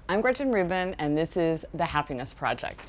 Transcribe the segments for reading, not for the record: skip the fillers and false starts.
I'm Gretchen Rubin, and this is The Happiness Project.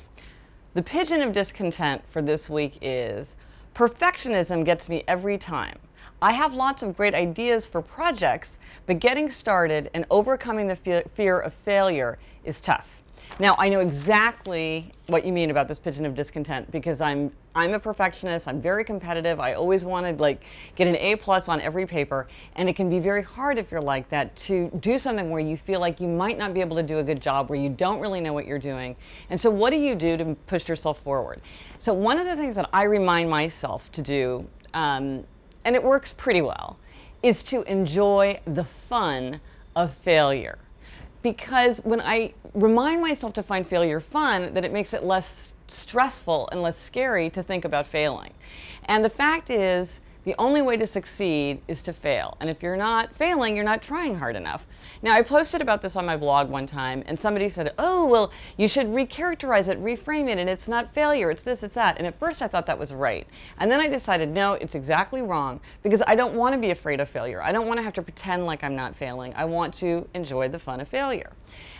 The pigeon of discontent for this week is, perfectionism gets me every time. I have lots of great ideas for projects, but getting started and overcoming the fear of failure is tough. Now, I know exactly what you mean about this pigeon of discontent because I'm a perfectionist. I'm very competitive. I always want to get an A+ on every paper, and it can be very hard if you're like that to do something where you feel like you might not be able to do a good job, where you don't really know what you're doing. And so what do you do to push yourself forward? So one of the things that I remind myself to do, and it works pretty well, is to enjoy the fun of failure. Because when I remind myself to find failure fun, that it makes it less stressful and less scary to think about failing. And the fact is, the only way to succeed is to fail. And if you're not failing, you're not trying hard enough. Now, I posted about this on my blog one time, and somebody said, oh, well, you should recharacterize it, reframe it, and it's not failure, it's this, it's that. And at first I thought that was right. And then I decided, no, it's exactly wrong, because I don't want to be afraid of failure. I don't want to have to pretend like I'm not failing. I want to enjoy the fun of failure.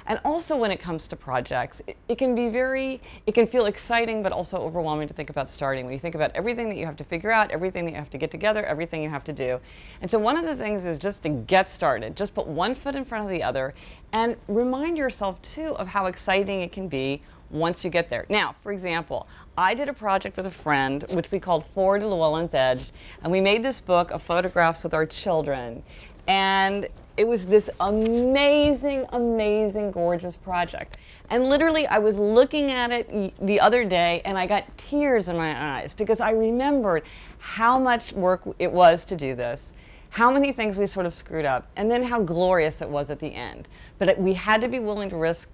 And also when it comes to projects, it can feel exciting, but also overwhelming to think about starting. When you think about everything that you have to figure out, everything that you have to get together, everything you have to do. And so one of the things is just to get started. Just put one foot in front of the other and remind yourself too of how exciting it can be once you get there. Now, for example, I did a project with a friend which we called Forward to Llewellyn's Edge, and we made this book of photographs with our children. And it was this amazing, amazing, gorgeous project. And literally, I was looking at it the other day, and I got tears in my eyes because I remembered how much work it was to do this, how many things we sort of screwed up, and then how glorious it was at the end. But we had to be willing to risk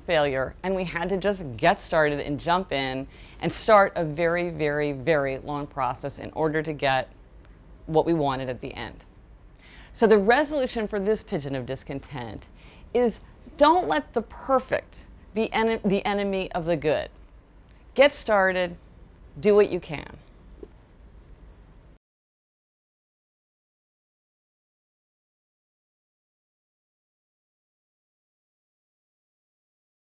failure, and we had to just get started and jump in and start a very, very, very long process in order to get what we wanted at the end. So the resolution for this pigeon of discontent is, don't let the perfect be the enemy of the good. Get started, do what you can.